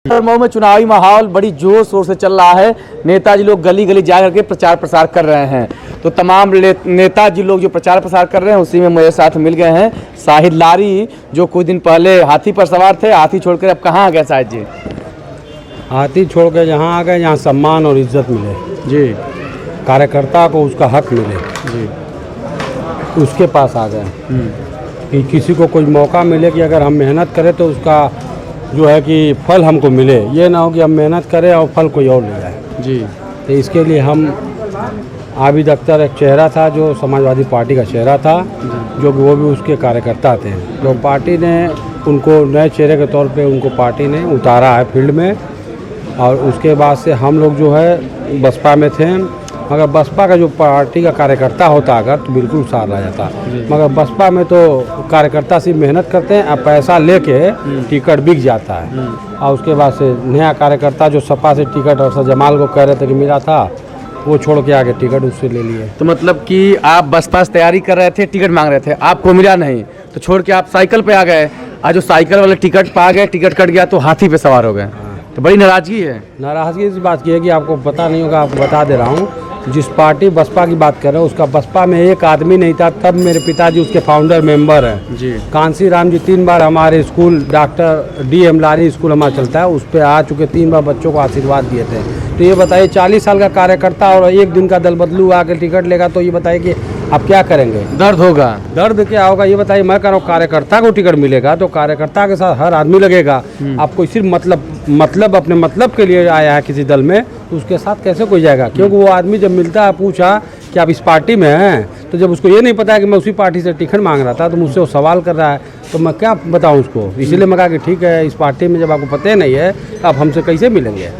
मऊ में चुनावी माहौल बड़ी जोर शोर से चल रहा है। नेताजी लोग गली गली जा करके प्रचार प्रसार कर रहे हैं। तो तमाम नेताजी लोग जो प्रचार प्रसार कर रहे हैं उसी में मेरे साथ मिल गए हैं शाहिद लारी, जो कुछ दिन पहले हाथी पर सवार थे। हाथी छोड़कर अब कहाँ आ गए शाहिद जी? हाथी छोड़ के जहाँ आ गए जहाँ सम्मान और इज्जत मिले जी, कार्यकर्ता को उसका हक मिले जी, उसके पास आ गए कि किसी को कोई मौका मिले कि अगर हम मेहनत करें तो उसका जो है कि फल हमको मिले। ये ना हो कि हम मेहनत करें और फल कोई और ले जाए जी। तो इसके लिए हम आबिद अख्तर एक चेहरा था जो समाजवादी पार्टी का चेहरा था, जो कि वो भी उसके कार्यकर्ता थे। तो पार्टी ने उनको नए चेहरे के तौर पे उनको पार्टी ने उतारा है फील्ड में। और उसके बाद से हम लोग जो है बसपा में थे, मगर बसपा का जो पार्टी का कार्यकर्ता होता अगर तो बिल्कुल साथ रह जाता, मगर बसपा में तो कार्यकर्ता सिर्फ मेहनत करते हैं, अब पैसा लेके टिकट बिक जाता है। और उसके बाद से नया कार्यकर्ता जो सपा से टिकट और जमाल को कह रहे थे कि मिला था, वो छोड़ के आगे टिकट उससे ले लिए। तो मतलब कि आप बसपा से तैयारी कर रहे थे, टिकट मांग रहे थे, आपको मिला नहीं तो छोड़ के आप साइकिल पे आ गए। आज जो साइकिल वाले टिकट पा गए, टिकट कट गया तो हाथी पे सवार हो गए। तो बड़ी नाराजगी है। नाराज़गी इस बात की है कि आपको पता नहीं होगा, आपको बता दे रहा हूँ। जिस पार्टी बसपा की बात कर रहे हो उसका बसपा में एक आदमी नहीं था, तब मेरे पिताजी उसके फाउंडर मेंबर हैं जी। कांसी राम जी 3 बार हमारे स्कूल डॉक्टर DM लारी स्कूल हमारा चलता है, उस पर आ चुके, 3 बार बच्चों को आशीर्वाद दिए थे। तो ये बताइए 40 साल का कार्यकर्ता और एक दिन का दल बदलू आके टिकट लेगा तो ये बताइए कि आप क्या करेंगे? दर्द होगा। दर्द क्या होगा ये बताइए। मैं कह रहा हूँ कार्यकर्ता को टिकट मिलेगा तो कार्यकर्ता के साथ हर आदमी लगेगा। आपको सिर्फ मतलब अपने मतलब के लिए आया है किसी दल में तो उसके साथ कैसे कोई जाएगा? क्योंकि वो आदमी जब मिलता है पूछा कि आप इस पार्टी में हैं, तो जब उसको ये नहीं पता है कि मैं उसी पार्टी से टिकट मांग रहा था तो मुझसे वो सवाल कर रहा है, तो मैं क्या बताऊं उसको? इसीलिए मैं कहा कि ठीक है, इस पार्टी में जब आपको पता नहीं है तो आप हमसे कैसे मिलेंगे?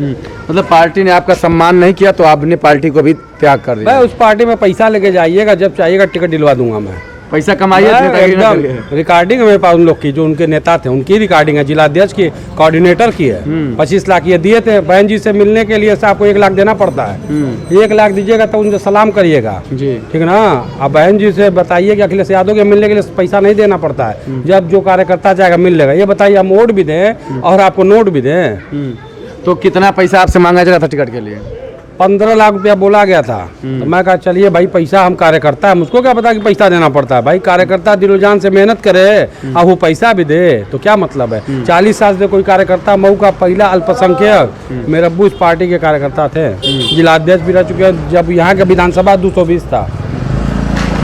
मतलब पार्टी ने आपका सम्मान नहीं किया तो आपने पार्टी को भी त्याग कर दिया। भाई उस पार्टी में पैसा लेके जाइएगा, जब चाहिएगा टिकट दिलवा दूंगा मैं। पैसा कमाइए एकदम रिकॉर्डिंग मेरे पास उन लोग की, जो उनके नेता थे उनकी रिकॉर्डिंग है, जिला अध्यक्ष की, कोऑर्डिनेटर की है। 25 लाख ये दिए थे। बहन जी से मिलने के लिए आपको 1 लाख देना पड़ता है। 1 लाख दीजिएगा तो उनसे सलाम करिएगा, जी, ठीक ना। अब बहन जी से बताइए कि अखिलेश यादव के मिलने के लिए पैसा नहीं देना पड़ता है, जब जो कार्यकर्ता जाएगा मिल लेगा। ये बताइए हम वोट भी दें और आपको नोट भी दें। तो कितना पैसा आपसे मांगा जा रहा था टिकट के लिए? 15 लाख रुपया बोला गया था। तो मैं कहा चलिए भाई पैसा, हम कार्यकर्ता है, मुझको क्या पता कि पैसा देना पड़ता है? भाई कार्यकर्ता दिलो जान से मेहनत करे और वो पैसा भी दे तो क्या मतलब है? 40 साल से कोई कार्यकर्ता, मऊ का पहला अल्पसंख्यक, मेरे अब्बू इस पार्टी के कार्यकर्ता थे, जिलाध्यक्ष भी रह चुके हैं जब यहाँ के विधानसभा 220 था।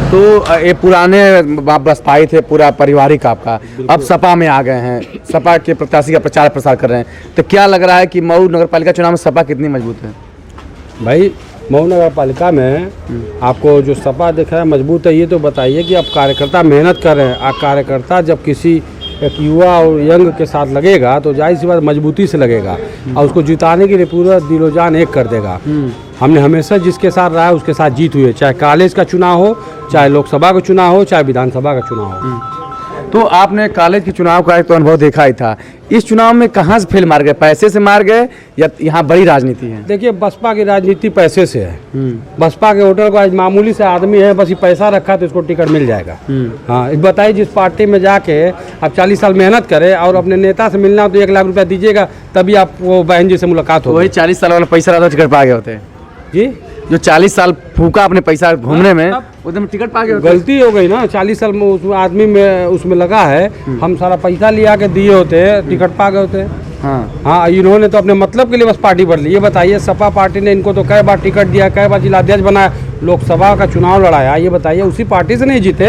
तो ये पुराने बसपाई थे, पूरा पारिवारिक आपका, अब सपा में आ गए हैं, सपा के प्रत्याशी का प्रचार प्रसार कर रहे हैं। तो क्या लग रहा है कि मऊ नगर पालिका चुनाव में सपा कितनी मजबूत है? भाई मऊ नगर पालिका में आपको जो सपा दिखा है मजबूत है, ये तो बताइए कि अब कार्यकर्ता मेहनत कर रहे हैं। आप कार्यकर्ता जब किसी एक युवा और यंग के साथ लगेगा तो जाहिर सी बात मजबूती से लगेगा और उसको जिताने के लिए पूरा दिलो जान एक कर देगा। हमने हमेशा जिसके साथ रहा है उसके साथ जीत हुई है, चाहे कॉलेज का चुनाव हो, चाहे लोकसभा का चुनाव हो, चाहे विधानसभा का चुनाव हो। तो आपने कॉलेज के चुनाव का एक तो अनुभव देखा ही था, इस चुनाव में कहाँ से फेल मार गए? पैसे से मार गए या यहाँ बड़ी राजनीति है? देखिए बसपा की राजनीति पैसे से है। बसपा के वोटर को आज मामूली से आदमी है, बस ये पैसा रखा तो इसको टिकट मिल जाएगा। हाँ बताइए, जिस पार्टी में जाके आप 40 साल मेहनत करें और अपने नेता से मिलना हो तो 1 लाख रुपया दीजिएगा तभी आप वो बहन जी से मुलाकात हो। वही 40 साल वाला पैसा रहता टिकट पा गए होते जी, जो 40 साल फूका अपने पैसा घूमने में, उधर टिकट पा गए। गलती हो गई ना, 40 साल में उस आदमी में उसमें लगा है, हम सारा पैसा लिया के दिए होते, टिकट पा गए होते। हाँ इन्होंने तो अपने मतलब के लिए बस पार्टी बदली। ये बताइए सपा पार्टी ने इनको तो कई बार टिकट दिया, कई बार जिलाध्यक्ष बनाया, लोकसभा का चुनाव लड़ाया। ये बताइए उसी पार्टी से नहीं जीते?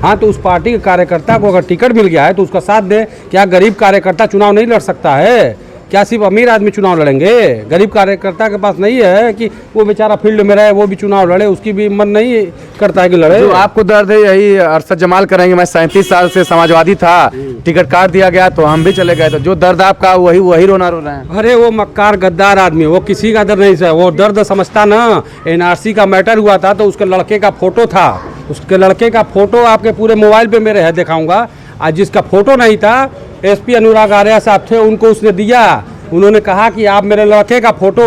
हाँ तो उस पार्टी के कार्यकर्ता को अगर टिकट मिल गया है तो उसका साथ दे। क्या गरीब कार्यकर्ता चुनाव नहीं लड़ सकता है? क्या सिर्फ अमीर आदमी चुनाव लड़ेंगे? गरीब कार्यकर्ता के पास नहीं है कि वो बेचारा फील्ड में रहे, वो भी चुनाव लड़े, उसकी भी मन नहीं करता है कि लड़े। जो आपको दर्द है यही अरशद जमाल करेंगे, मैं 37 साल से समाजवादी था, टिकट काट दिया गया तो हम भी चले गए। तो जो दर्द आपका वही रोना रो रहे हैं। अरे वो मक्कार गद्दार आदमी, वो किसी का दर्द नहीं सह, वो दर्द समझता ना। NRC का मैटर हुआ था तो उसके लड़के का फोटो था, उसके लड़के का फोटो आपके पूरे मोबाइल पे मेरे है, दिखाऊंगा। आज जिसका फोटो नहीं था SP अनुराग आर्या साहब थे, उनको उसने दिया। उन्होंने कहा कि आप मेरे लड़के का फोटो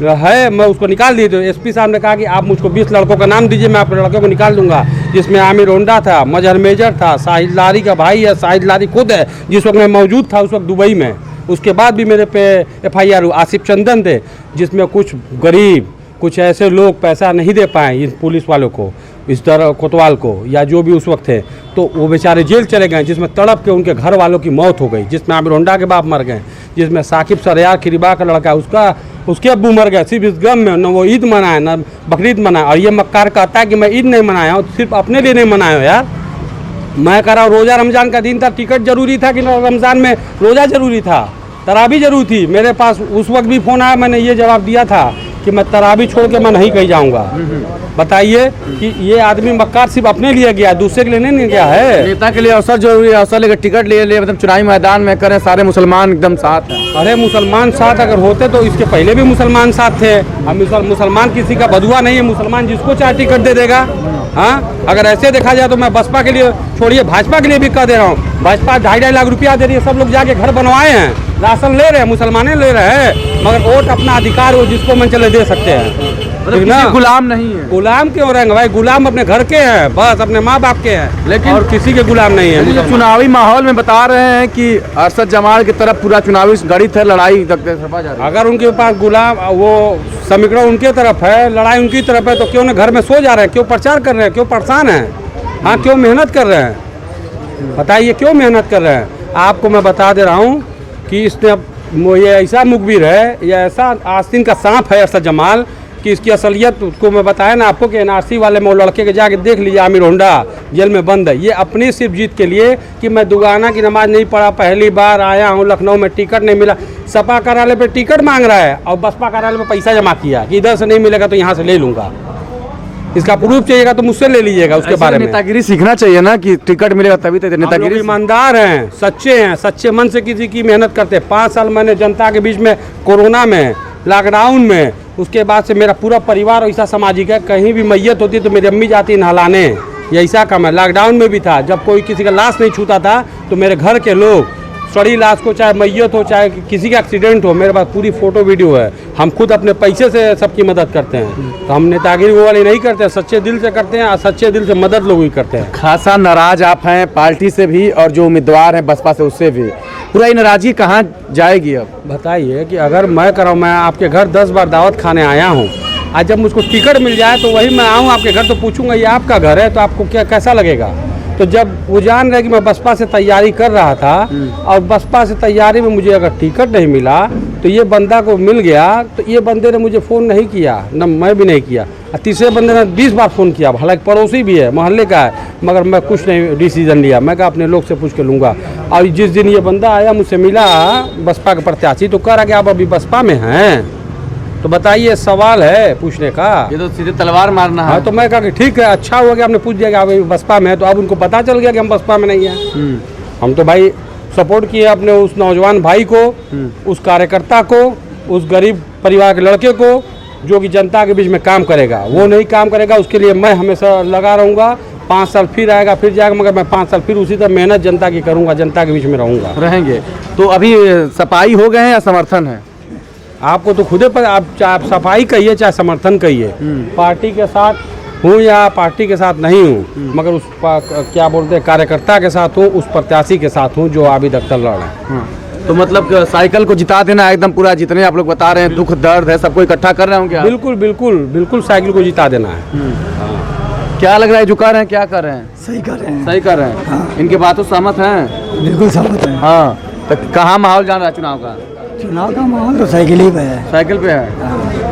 है, मैं उसको निकाल दी। तो SP साहब ने कहा कि आप मुझको 20 लड़कों का नाम दीजिए, मैं आपके लड़के को निकाल दूंगा। जिसमें आमिर ओंडा था, मजहर मेजर था, शाहिद लारी का भाई है, शाहिद लारी खुद है, जिस वक्त मैं मौजूद था उस वक्त दुबई में। उसके बाद भी मेरे पे FIR आसिफ चंदन थे, जिसमें कुछ गरीब, कुछ ऐसे लोग पैसा नहीं दे पाए इन पुलिस वालों को, इस तरह कोतवाल को या जो भी उस वक्त थे, तो वो बेचारे जेल चले गए, जिसमें तड़प के उनके घर वालों की मौत हो गई, जिसमें आमिर होंडा के बाप मर गए, जिसमें साकिब सरयार खिरीबा का लड़का उसके अब्बू मर गए सिर्फ इस गम में। न वो ईद मनाए न बकरीद मनाए। और ये मक्कार कहता है कि मैं ईद नहीं मनाया हूँ, सिर्फ अपने लिए नहीं मनाया हो यार। मैं कह रहा हूँ रोज़ा रमज़ान का दिन था, टिकट जरूरी था कि रमज़ान में रोज़ा जरूरी था, तराबी जरूरी थी। मेरे पास उस वक्त भी फ़ोन आया, मैंने ये जवाब दिया था कि मैं तराबी छोड़ के मैं नहीं कहीं जाऊँगा। बताइए कि ये आदमी मक्कार सिर्फ अपने लिए गया, दूसरे के लिए नहीं गया है। नेता के लिए अवसर जरूरी है, अवसर लेकर टिकट ले मतलब चुनावी मैदान में करें, सारे मुसलमान एकदम साथ हैं। अरे मुसलमान साथ अगर होते तो इसके पहले भी मुसलमान साथ थे। अब मुसलमान किसी का बदुआ नहीं है, मुसलमान जिसको चाहे टिकट दे देगा। हाँ, अगर ऐसे देखा जाए तो मैं बसपा के लिए छोड़िए, भाजपा के लिए भी कह दे रहा हूँ। भाजपा 2.5 लाख रुपया दे रही है, सब लोग जाके घर बनवाए हैं, राशन ले रहे हैं, मुसलमाने ले रहे हैं, मगर वोट अपना अधिकार वो जिसको मन चले दे सकते हैं। मतलब किसी गुलाम नहीं है। गुलाम क्यों रहेंगे भाई? गुलाम अपने घर के हैं, बस अपने माँ बाप के हैं, लेकिन और किसी के गुलाम नहीं है। चुनावी माहौल में बता रहे हैं कि अरशद जमाल की तरफ पूरा चुनावी गणित है, लड़ाई तक सपा जा रही है। अगर उनके पास गुलाम वो समीकरण उनके तरफ है, लड़ाई उनकी तरफ है, तो क्यों ना घर में सो जा रहे हैं? क्यों प्रचार कर रहे हैं? क्यों परेशान हैं? हाँ, क्यों मेहनत कर रहे हैं? बताइए क्यों मेहनत कर रहे हैं? आपको मैं बता दे रहा हूँ कि इसने ये ऐसा मुखबिर है, या ऐसा आस्तीन का सांप है अरशद जमाल, कि इसकी असलियत को मैं बताया ना आपको कि NRC वाले में वो लड़के के जाके देख लीजिए, आमिर होंडा जेल में बंद है। ये अपनी सिर्फ जीत के लिए कि मैं दुगाना की नमाज नहीं पढ़ा, पहली बार आया हूँ लखनऊ में, टिकट नहीं मिला, सपा कार्यालय पे टिकट मांग रहा है और बसपा कार्यालय में पैसा जमा किया कि इधर से नहीं मिलेगा तो यहाँ से ले लूँगा। इसका प्रूफ चाहिएगा तो मुझसे ले लीजिएगा। उसके बारे में नेतागिरी सीखना चाहिए ना कि टिकट मिलेगा तभी तो नेतागिरी। ईमानदार हैं, सच्चे हैं, सच्चे मन से किसी की मेहनत करते हैं। 5 साल मैंने जनता के बीच में, कोरोना में, लॉकडाउन में, उसके बाद से मेरा पूरा परिवार ऐसा सामाजिक है, कहीं भी मैयत होती तो मेरी अम्मी जाती नहलाने, ये ऐसा काम है। लॉकडाउन में भी था, जब कोई किसी का लाश नहीं छूता था तो मेरे घर के लोग सड़ी लाश को, चाहे मैयत हो चाहे किसी का एक्सीडेंट हो, मेरे पास पूरी फोटो वीडियो है। हम खुद अपने पैसे से सबकी मदद करते हैं, तो हम नेतागिरी वो वाली नहीं करते, सच्चे दिल से करते हैं, और सच्चे दिल से मदद लोग ही करते हैं। खासा नाराज आप हैं पार्टी से भी और जो उम्मीदवार हैं बसपा से उससे भी। पूरा ये नाराजगी कहाँ जाएगी अब? बताइए कि अगर मैं कराऊँ, मैं आपके घर 10 बार दावत खाने आया हूँ, आज जब मुझको टिकट मिल जाए तो वही मैं आऊँ आपके घर तो पूछूंगा ये आपका घर है, तो आपको क्या कैसा लगेगा? तो जब वो जान रहे कि मैं बसपा से तैयारी कर रहा था, और बसपा से तैयारी में मुझे अगर टिकट नहीं मिला तो ये बंदा को मिल गया, तो ये बंदे ने मुझे फ़ोन नहीं किया, न मैं भी नहीं किया, और तीसरे बंदे ने 20 बार फ़ोन किया, हालांकि पड़ोसी भी है, मोहल्ले का है, मगर मैं कुछ नहीं डिसीजन लिया। मैं कहा अपने लोग से पूछ के लूँगा। और जिस दिन ये बंदा आया मुझसे मिला, बसपा का प्रत्याशी, तो कह रहा कि आप अभी बसपा में हैं, तो बताइए सवाल है पूछने का। ये तो सीधे तलवार मारना है। हाँ, तो मैं कहा कि ठीक है, अच्छा हुआ कि आपने पूछ दिया कि आप बसपा में है, तो अब उनको पता चल गया कि हम बसपा में नहीं हैं। हम तो भाई सपोर्ट किए अपने उस नौजवान भाई को, उस कार्यकर्ता को, उस गरीब परिवार के लड़के को जो कि जनता के बीच में काम करेगा। वो नहीं काम करेगा उसके लिए मैं हमेशा लगा रहूँगा। 5 साल फिर आएगा, फिर जाएगा, मगर मैं 5 साल फिर उसी तरह मेहनत जनता की करूँगा, जनता के बीच में रहूँगा। रहेंगे। तो अभी सफाई हो गए हैं या समर्थन है? आपको तो खुदे पर, आप चाहे सफाई कहिए चाहे समर्थन कहिए, पार्टी के साथ हूँ या पार्टी के साथ नहीं हूँ, मगर उस क्या बोलते हैं कार्यकर्ता के साथ हूँ, उस प्रत्याशी के साथ हूँ जो आबिद अख्तर लड़ रहे हैं। तो मतलब साइकिल को जिता देना एकदम पूरा, जितने आप लोग बता रहे हैं दुख दर्द है सबको इकट्ठा कर रहे होंगे? बिल्कुल बिल्कुल बिल्कुल साइकिल को जिता देना है। क्या लग रहा है, झुका रहे हैं, क्या कर रहे हैं? सही कर रहे हैं। सही कर रहे हैं। हाँ। इनके बातों सहमत हैं? बिल्कुल सहमत है। हाँ, तो कहाँ माहौल जान रहा है चुनाव का? चुनाव का माहौल तो साइकिल ही पे है। साइकिल पे है।